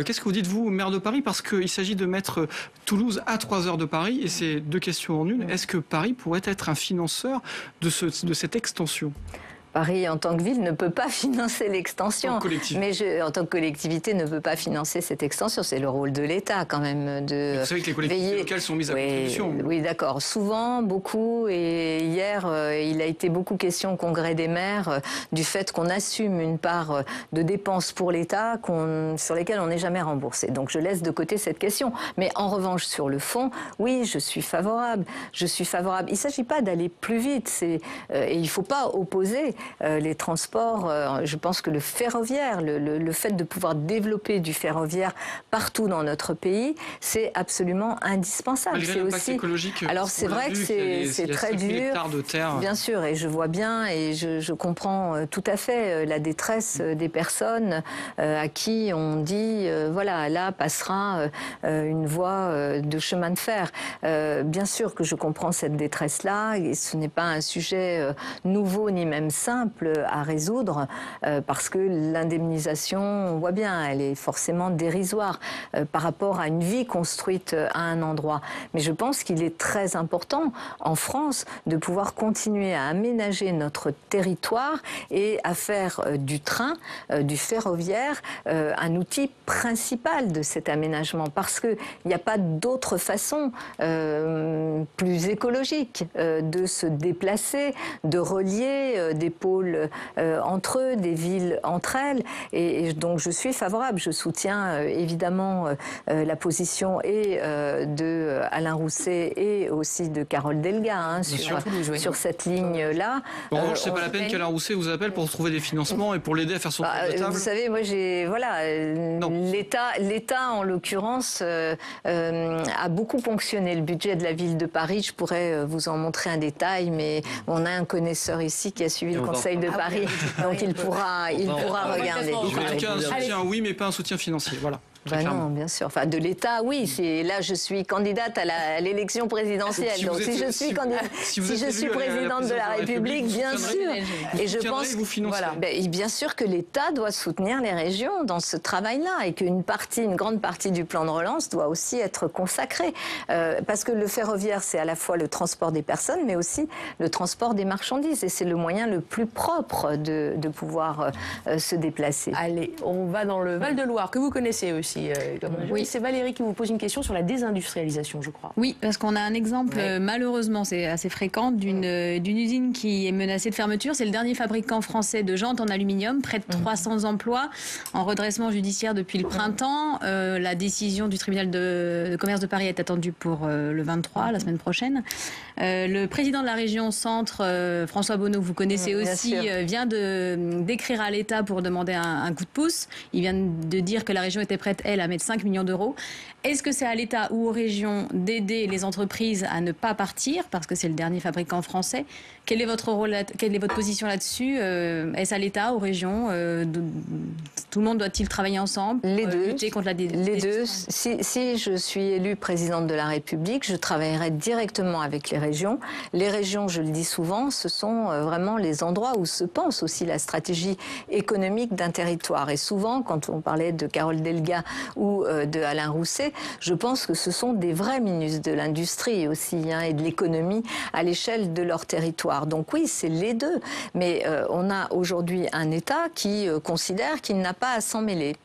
Qu'est-ce que vous dites, vous, maire de Paris? Parce qu'il s'agit de mettre Toulouse à 3 heures de Paris et c'est deux questions en une. Est-ce que Paris pourrait être un financeur de cette extension? Paris, en tant que ville, ne peut pas financer l'extension. Mais en tant que collectivité, ne peut pas financer cette extension. C'est le rôle de l'État, quand même, de Vous savez que les collectivités locales sont mises à contribution. Oui, d'accord. Souvent, beaucoup. Et hier, il a été beaucoup question au Congrès des maires du fait qu'on assume une part de dépenses pour l'État sur lesquelles on n'est jamais remboursé. Donc, je laisse de côté cette question. Mais en revanche, sur le fond, oui, je suis favorable. Je suis favorable. Il ne s'agit pas d'aller plus vite. Et il ne faut pas opposer les transports. Je pense que le ferroviaire, le fait de pouvoir développer du ferroviaire partout dans notre pays, c'est absolument indispensable. Malgré l'impact écologique. Alors c'est vrai que c'est très dur, de terre. Bien sûr, et je vois bien et je comprends tout à fait la détresse des personnes à qui on dit voilà, là passera une voie de chemin de fer. Bien sûr que je comprends cette détresse-là et ce n'est pas un sujet nouveau ni même simple à résoudre parce que l'indemnisation, on voit bien, elle est forcément dérisoire par rapport à une vie construite à un endroit. Mais je pense qu'il est très important en France de pouvoir continuer à aménager notre territoire et à faire du train, du ferroviaire, un outil principal de cet aménagement parce qu'il n'y a pas d'autre façon plus écologique de se déplacer, de relier des pôles entre eux, des villes entre elles. Et donc je suis favorable. Je soutiens évidemment la position et de Alain Rousset et aussi de Carole Delga sur cette ligne-là. En revanche, c'est pas la peine qu'Alain Rousset vous appelle pour trouver des financements et pour l'aider à faire son tour de table. Vous savez, moi l'État en l'occurrence a beaucoup ponctionné le budget de la ville de Paris. Je pourrais vous en montrer un détail, mais on a un connaisseur ici qui a suivi le Conseil de Paris, donc il pourra regarder. Un soutien, oui, mais pas un soutien financier. Voilà. Non, bien sûr. Enfin, de l'État, oui. Là, je suis candidate à l'élection présidentielle. Donc, si je suis présidente de la République, bien sûr. Et je pense, bien sûr que l'État doit soutenir les régions dans ce travail-là et qu'une grande partie du plan de relance doit aussi être consacrée. Parce que le ferroviaire, c'est à la fois le transport des personnes, mais aussi le transport des marchandises. Et c'est le moyen le plus propre de pouvoir se déplacer. Allez, on va dans le Val-de-Loire, que vous connaissez aussi. Oui, c'est Valérie qui vous pose une question sur la désindustrialisation, je crois. Oui, parce qu'on a un exemple, malheureusement, c'est assez fréquent, d'une usine qui est menacée de fermeture. C'est le dernier fabricant français de jantes en aluminium, près de 300 emplois en redressement judiciaire depuis le printemps. La décision du tribunal de commerce de Paris est attendue pour le 23, la semaine prochaine. Le président de la région Centre, François Bonneau, vous connaissez aussi, vient d'écrire à l'État pour demander un coup de pouce. Il vient de dire que la région était prête, elle, à mettre 5 millions d'euros. Est-ce que c'est à l'État ou aux régions d'aider les entreprises à ne pas partir, parce que c'est le dernier fabricant français? Quel est votre rôle, quelle est votre position là-dessus? Est-ce à l'État, aux régions? Tout le monde doit-il travailler ensemble? Les deux. Lutter contre la Les deux. Si je suis élue présidente de la République, je travaillerai directement avec les régions. Les régions, je le dis souvent, ce sont vraiment les endroits où se pense aussi la stratégie économique d'un territoire. Et souvent, quand on parlait de Carole Delga ou de Alain Rousset, je pense que ce sont des vrais ministres de l'industrie aussi et de l'économie à l'échelle de leur territoire. Donc oui, c'est les deux. Mais on a aujourd'hui un État qui considère qu'il n'a pas pas à s'en mêler,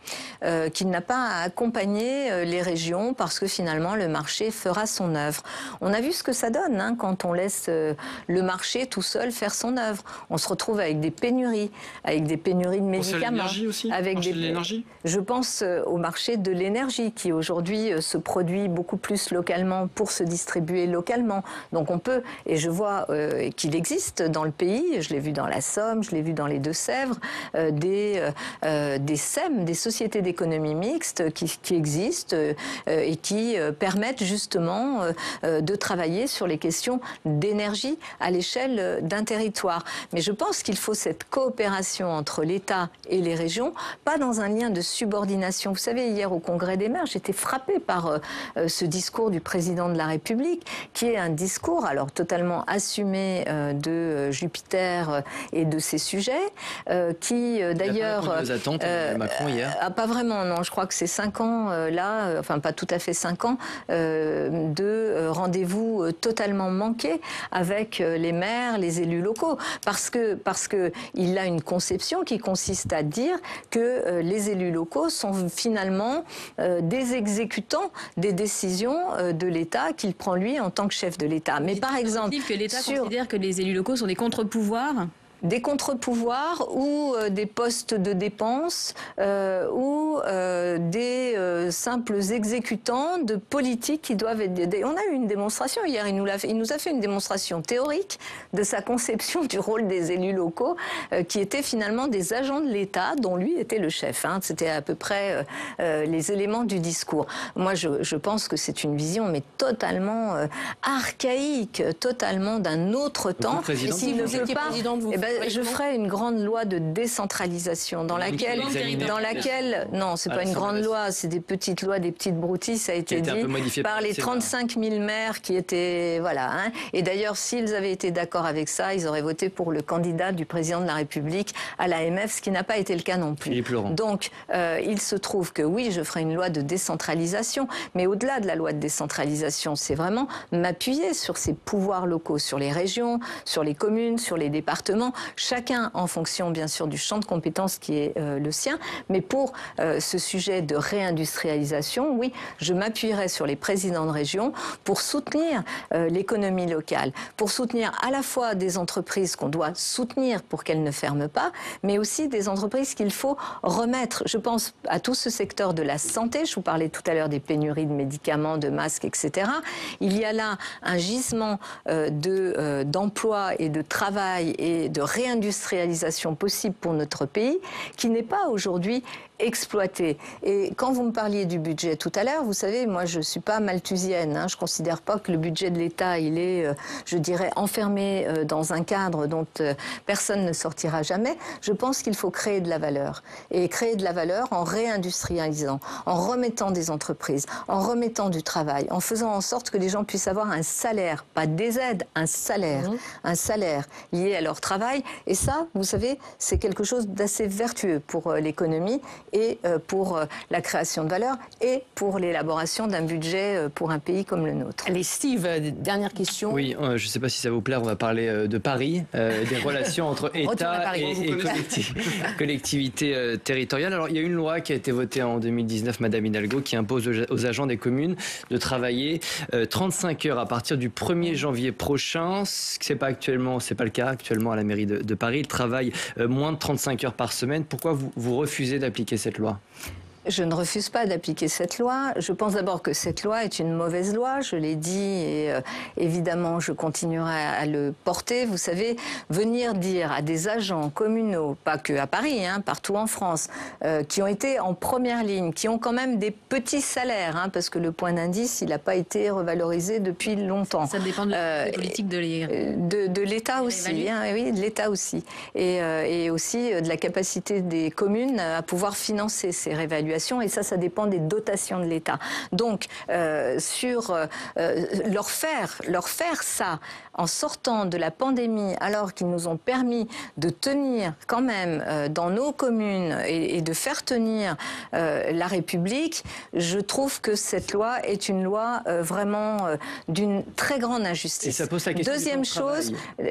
qu'il n'a pas à accompagner les régions parce que finalement le marché fera son œuvre. On a vu ce que ça donne hein, quand on laisse le marché tout seul faire son œuvre. On se retrouve avec des pénuries de médicaments. Aussi, avec de l'énergie. Je pense au marché de l'énergie qui aujourd'hui se produit beaucoup plus localement pour se distribuer localement. Donc on peut, et je vois qu'il existe dans le pays, je l'ai vu dans la Somme, je l'ai vu dans les Deux-Sèvres, des SEM, des sociétés d'économie mixte qui existent et qui permettent justement de travailler sur les questions d'énergie à l'échelle d'un territoire. Mais je pense qu'il faut cette coopération entre l'État et les régions, pas dans un lien de subordination. Vous savez, hier au Congrès des maires, j'étais frappée par ce discours du président de la République, qui est un discours alors totalement assumé de Jupiter et de ses sujets, qui d'ailleurs... Il a attentes Macron hier. Pas vraiment, non. Je crois que c'est 5 ans là, enfin pas tout à fait 5 ans, de rendez-vous totalement manqués avec les maires, les élus locaux, parce que il a une conception qui consiste à dire que les élus locaux sont finalement des exécutants des décisions de l'État qu'il prend lui en tant que chef de l'État. Mais par exemple, que l'État considère que les élus locaux sont des contre-pouvoirs. Des contre-pouvoirs ou des postes de dépenses ou des simples exécutants de politiques qui doivent être... On a eu une démonstration hier, il nous a fait une démonstration théorique de sa conception du rôle des élus locaux qui étaient finalement des agents de l'État dont lui était le chef. Hein. C'était à peu près les éléments du discours. Moi, je pense que c'est une vision mais totalement archaïque, totalement d'un autre temps. Et s'il ne veut pas... Je ferai une grande loi de décentralisation dans laquelle non, c'est pas une grande loi, c'est des petites lois, des petites broutilles, ça a été dit par les 35 000 maires qui étaient voilà. Hein. Et d'ailleurs, s'ils avaient été d'accord avec ça, ils auraient voté pour le candidat du président de la République à l'AMF, ce qui n'a pas été le cas non plus. Donc, il se trouve que oui, je ferai une loi de décentralisation, mais au-delà de la loi de décentralisation, c'est vraiment m'appuyer sur ces pouvoirs locaux, sur les régions, sur les communes, sur les départements. Chacun en fonction, bien sûr, du champ de compétences qui est le sien. Mais pour ce sujet de réindustrialisation, oui, je m'appuierai sur les présidents de région pour soutenir l'économie locale, pour soutenir à la fois des entreprises qu'on doit soutenir pour qu'elles ne ferment pas, mais aussi des entreprises qu'il faut remettre. Je pense à tout ce secteur de la santé. Je vous parlais tout à l'heure des pénuries de médicaments, de masques, etc. Il y a là un gisement d'emploi et de travail et de réindustrialisation possible pour notre pays qui n'est pas aujourd'hui exploité. Et quand vous me parliez du budget tout à l'heure, vous savez, moi je ne suis pas malthusienne, hein, je ne considère pas que le budget de l'État, il est, je dirais, enfermé dans un cadre dont personne ne sortira jamais. Je pense qu'il faut créer de la valeur. Et créer de la valeur en réindustrialisant, en remettant des entreprises, en remettant du travail, en faisant en sorte que les gens puissent avoir un salaire, pas des aides, un salaire lié à leur travail. Et ça, vous savez, c'est quelque chose d'assez vertueux pour l'économie et pour la création de valeur et pour l'élaboration d'un budget pour un pays comme le nôtre. Allez, Steve, dernière question. Oui, je ne sais pas si ça vous plaît, on va parler de Paris, des relations entre État et collectivités territoriales. Alors, il y a une loi qui a été votée en 2019, Madame Hidalgo, qui impose aux agents des communes de travailler 35 heures à partir du 1er janvier prochain. C'est pas le cas actuellement à la mairie de Paris. Ils travaillent moins de 35 heures par semaine. Pourquoi vous refusez d'appliquer cette loi ? Je ne refuse pas d'appliquer cette loi. Je pense d'abord que cette loi est une mauvaise loi, je l'ai dit, et évidemment je continuerai à le porter. Vous savez, venir dire à des agents communaux, pas que à Paris, hein, partout en France, qui ont été en première ligne, qui ont quand même des petits salaires, hein, parce que le point d'indice, il n'a pas été revalorisé depuis longtemps. Ça dépend de la politique de l'État aussi, hein, oui, de l'État aussi, et aussi de la capacité des communes à pouvoir financer ces réévaluations. d'évaluation et ça dépend des dotations de l'État. Donc, leur faire ça en sortant de la pandémie, alors qu'ils nous ont permis de tenir quand même dans nos communes et de faire tenir la République, je trouve que cette loi est une loi vraiment d'une très grande injustice. Et ça pose la question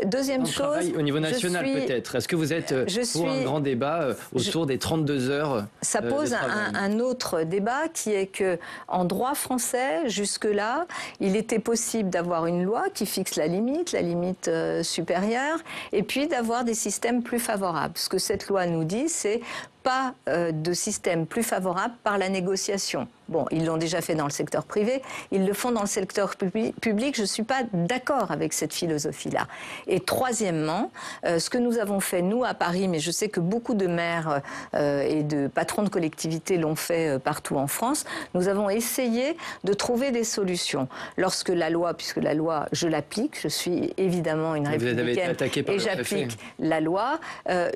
deuxième chose, au niveau national peut-être. Est-ce que vous êtes pour un grand débat autour des 32 heures Ça pose un autre débat qui est que en droit français, jusque-là, il était possible d'avoir une loi qui fixe la limite supérieure, et puis d'avoir des systèmes plus favorables. Ce que cette loi nous dit, c'est pas de système plus favorable par la négociation. Bon, ils l'ont déjà fait dans le secteur privé, ils le font dans le secteur public. Je ne suis pas d'accord avec cette philosophie-là. Et troisièmement, ce que nous avons fait, nous, à Paris, mais je sais que beaucoup de maires et de patrons de collectivités l'ont fait partout en France, nous avons essayé de trouver des solutions. Lorsque la loi, puisque la loi, je l'applique, je suis évidemment une républicaine et j'applique la loi,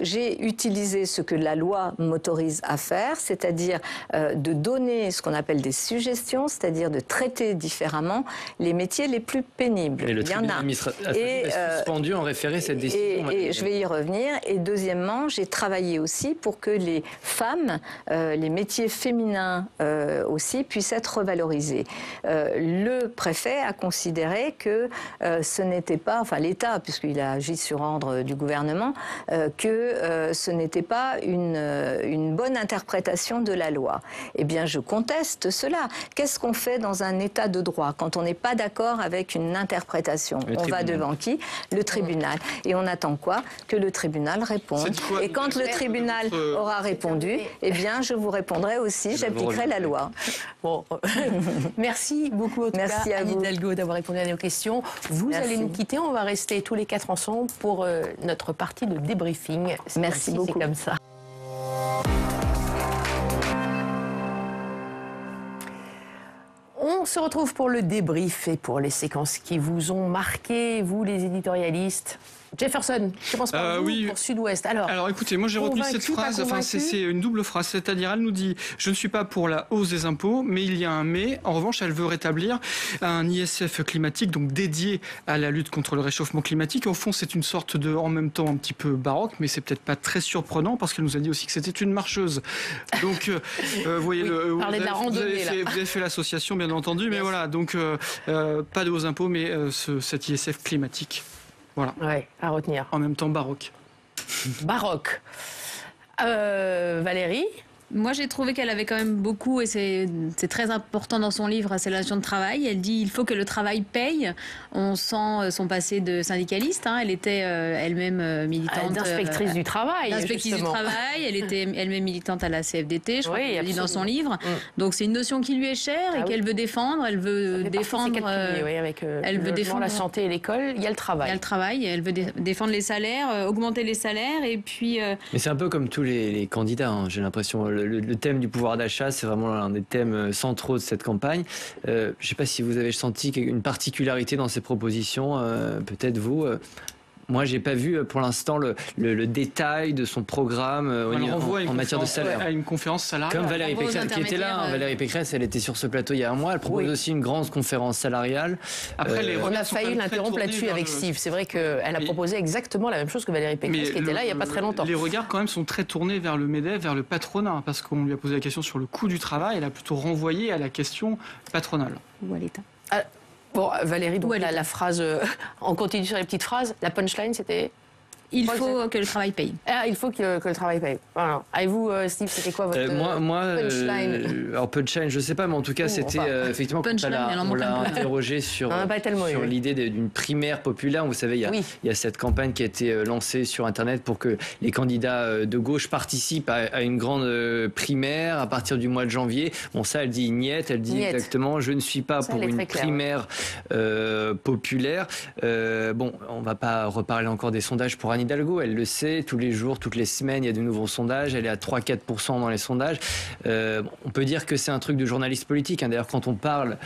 j'ai utilisé ce que la loi m'autorise à faire, c'est-à-dire de donner ce qu'on appelle des suggestions, c'est-à-dire de traiter différemment les métiers les plus pénibles. Et le tribunal administratif a suspendu en référé cette décision. Et je vais y revenir. Et deuxièmement, j'ai travaillé aussi pour que les femmes, les métiers féminins aussi, puissent être revalorisés. Le préfet a considéré que ce n'était pas, enfin l'État, puisqu'il a agi sur ordre du gouvernement, que ce n'était pas une bonne interprétation de la loi. Eh bien, je conteste cela. Qu'est-ce qu'on fait dans un état de droit quand on n'est pas d'accord avec une interprétation? On va devant qui? Le tribunal. Et on attend quoi? Que le tribunal réponde. Et quand le tribunal aura répondu, eh bien, je vous répondrai aussi, j'appliquerai la loi. Bon, merci beaucoup Anne Hidalgo d'avoir répondu à nos questions. Vous allez nous quitter, on va rester tous les 4 ensemble pour notre partie de débriefing. Merci beaucoup. C'est comme ça. On se retrouve pour le débrief et pour les séquences qui vous ont marqué, vous les éditorialistes. Jefferson, je commence par vous, pour Sud-Ouest. Alors écoutez, moi j'ai retenu cette phrase, enfin, c'est une double phrase, c'est-à-dire elle nous dit « Je ne suis pas pour la hausse des impôts, mais il y a un mais ». En revanche, elle veut rétablir un ISF climatique, donc dédié à la lutte contre le réchauffement climatique. Au fond, c'est une sorte de, en même temps, un petit peu baroque, mais c'est peut-être pas très surprenant, parce qu'elle nous a dit aussi que c'était une marcheuse. Donc, vous voyez, vous avez fait l'association, bien entendu, mais voilà, donc pas de hausse d'impôts, mais cet ISF climatique. Voilà. Ouais, à retenir. En même temps, baroque. Baroque. Valérie? Moi, j'ai trouvé qu'elle avait quand même beaucoup, et c'est très important dans son livre, c'est la relation de travail. Elle dit il faut que le travail paye. On sent son passé de syndicaliste. Hein. Elle était elle-même militante. D'inspectrice du travail. D'inspectrice du travail. Elle était elle-même militante à la CFDT, je crois qu'elle dit dans son livre. Donc c'est une notion qui lui est chère et qu'elle veut défendre. Elle veut défendre. Elle veut défendre la santé et l'école. Il y a le travail. Il y a le travail. Elle veut défendre les salaires, augmenter les salaires et puis. Mais c'est un peu comme tous les candidats. Hein, j'ai l'impression. Le thème du pouvoir d'achat, c'est vraiment un des thèmes centraux de cette campagne. Je ne sais pas si vous avez senti une particularité dans ces propositions, peut-être vous. Moi, j'ai pas vu pour l'instant le détail de son programme en matière de salaire. À une conférence salariale. Comme Valérie Pécresse qui était là. Valérie Pécresse, elle était sur ce plateau il y a un mois. Elle propose aussi une grande conférence salariale. Après, on a failli l'interrompre là-dessus avec Steve. C'est vrai qu'elle a proposé exactement la même chose que Valérie Pécresse qui était là il n'y a pas très longtemps. Les regards quand même sont très tournés vers le MEDEF, vers le patronat, parce qu'on lui a posé la question sur le coût du travail. Elle a plutôt renvoyé à la question patronale. Ou à l'État. Bon, Valérie, donc la phrase, on continue sur les petites phrases. La punchline, c'était... Il faut que le travail paye. Ah, il faut que le travail paye. Voilà. Et vous, Steve, c'était quoi votre punchline alors, punchline, je ne sais pas, mais en tout cas, c'était effectivement quand on l'a interrogé sur l'idée d'une primaire populaire. Vous savez, il y a cette campagne qui a été lancée sur Internet pour que les candidats de gauche participent à une grande primaire à partir du mois de janvier. Bon, ça, elle dit niet, elle dit exactement, je ne suis pas pour une primaire populaire. Bon, on ne va pas reparler encore des sondages pour Anne Hidalgo, elle le sait, tous les jours, toutes les semaines, il y a de nouveaux sondages, elle est à 3-4% dans les sondages. On peut dire que c'est un truc de journaliste politique, hein. D'ailleurs, quand on parle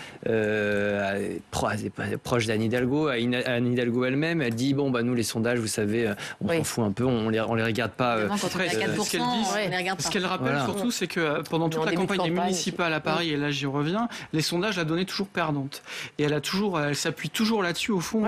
proche d'Anne Hidalgo, Anne Hidalgo elle-même, elle dit, bon, bah, nous, les sondages, vous savez, on s'en fout un peu, on les regarde pas. Ce qu'elle rappelle surtout, c'est que pendant toute la campagne municipale à Paris, et là j'y reviens, les sondages la donnaient toujours perdante. Et elle s'appuie toujours là-dessus, au fond,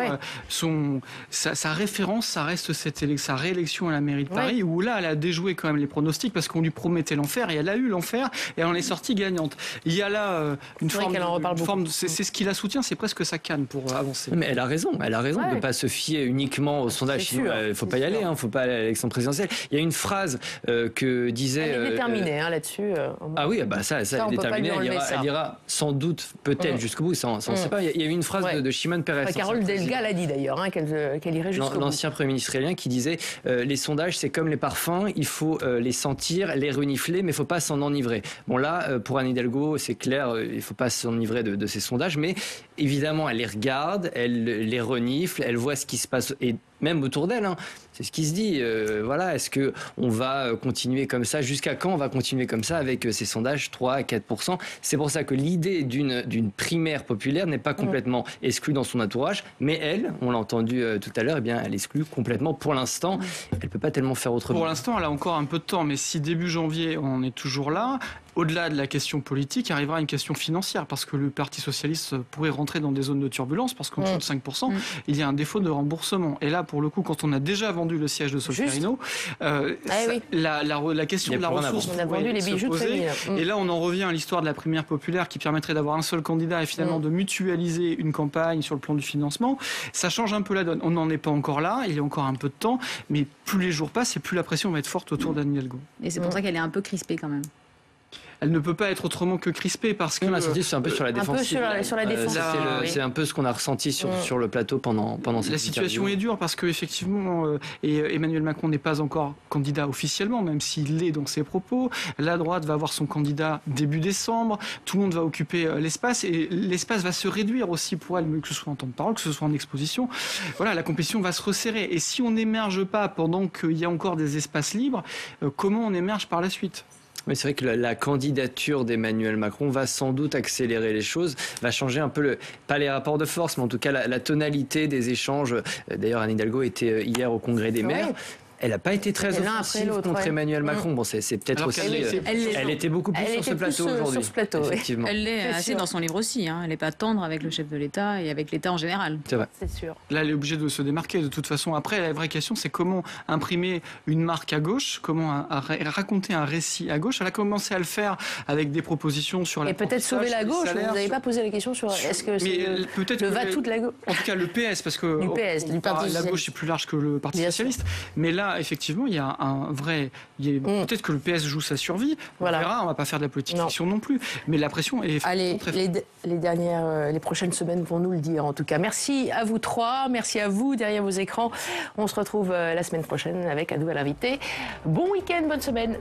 sa référence, ça reste sa réélection à la mairie de Paris, où là, elle a déjoué quand même les pronostics, parce qu'on lui promettait l'enfer, et elle a eu l'enfer, et elle en est sortie gagnante. Il y a là une forme, c'est ce qui la soutient, c'est presque sa canne pour avancer. Mais elle a raison de ne pas se fier uniquement aux sondages. Il ne faut pas y aller, il ne faut pas aller à l'élection présidentielle. Il y a une phrase que disait... Elle est déterminée là-dessus. Ah oui, bah ça elle est déterminée. Elle ira sans doute, peut-être jusqu'au bout, ça on ne sait pas. Il y a eu une phrase de Shimon Peres. Carole Delga l'a dit d'ailleurs, qu'elle irait jusqu'au bout. L'ancien Premier ministre israélien qui disait les sondages, c'est comme les parfums, il faut les sentir, les renifler, mais il ne faut pas s'en enivrer. Bon là, pour Anne Hidalgo, c'est clair, il ne faut pas s'enivrer de ces sondages, mais évidemment, elle les regarde, elle les renifle, elle voit ce qui se passe, et même autour d'elle, hein. C'est ce qui se dit. Est-ce qu'on va continuer comme ça? Jusqu'à quand on va continuer comme ça avec ces sondages 3 à 4%? C'est pour ça que l'idée d'une primaire populaire n'est pas complètement exclue dans son entourage, mais elle, on l'a entendu tout à l'heure, elle exclut complètement pour l'instant. Elle ne peut pas tellement faire autrement. Pour l'instant, elle a encore un peu de temps, mais si début janvier, on est toujours là, au-delà de la question politique, arrivera une question financière, parce que le Parti socialiste pourrait rentrer dans des zones de turbulence, parce qu'en dessous de 5%, il y a un défaut de remboursement. Et là, pour le coup, quand on a déjà vendu le siège de Solferino, la question de la ressource pourrait se poser. Et là, on en revient à l'histoire de la primaire populaire qui permettrait d'avoir un seul candidat et finalement de mutualiser une campagne sur le plan du financement. Ça change un peu la donne. On n'en est pas encore là, il y a encore un peu de temps, mais plus les jours passent et plus la pression va être forte autour d'Anne Hidalgo. Et c'est pour ça qu'elle est un peu crispée quand même. Elle ne peut pas être autrement que crispée parce que... c'est un peu sur la défensive. C'est un peu ce qu'on a ressenti sur le plateau pendant cette interview. La situation est dure parce qu'effectivement, Emmanuel Macron n'est pas encore candidat officiellement, même s'il l'est dans ses propos. La droite va avoir son candidat début décembre. Tout le monde va occuper l'espace et l'espace va se réduire aussi pour elle, que ce soit en temps de parole, que ce soit en exposition. Voilà, la compétition va se resserrer. Et si on n'émerge pas pendant qu'il y a encore des espaces libres, comment on émerge par la suite ? Mais c'est vrai que la candidature d'Emmanuel Macron va sans doute accélérer les choses, va changer un peu, pas les rapports de force, mais en tout cas la tonalité des échanges. D'ailleurs, Anne Hidalgo était hier au Congrès des maires. Elle n'a pas été très offensive contre Emmanuel Macron. Bon, c'est peut-être aussi... Elle était beaucoup plus sur ce plateau aujourd'hui. Effectivement. Elle l'est assez dans son livre aussi. Elle n'est pas tendre avec le chef de l'État et avec l'État en général. C'est vrai. C'est sûr. Là, elle est obligée de se démarquer de toute façon. Après, la vraie question, c'est comment imprimer une marque à gauche, comment raconter un récit à gauche. Elle a commencé à le faire avec des propositions sur la... Et peut-être sauver la gauche. Vous n'avez pas posé la question sur... Est-ce que c'est le va-tout de la gauche? En tout cas, le PS, parce que la gauche est plus large que le Parti socialiste. Mais là, effectivement, il y a un vrai... Peut-être que le PS joue sa survie. On verra, on ne va pas faire de la politique fiction non plus. Mais la pression est très forte. Les prochaines semaines vont nous le dire, en tout cas. Merci à vous trois, merci à vous derrière vos écrans. On se retrouve la semaine prochaine avec un nouvel invité. Bon week-end, bonne semaine.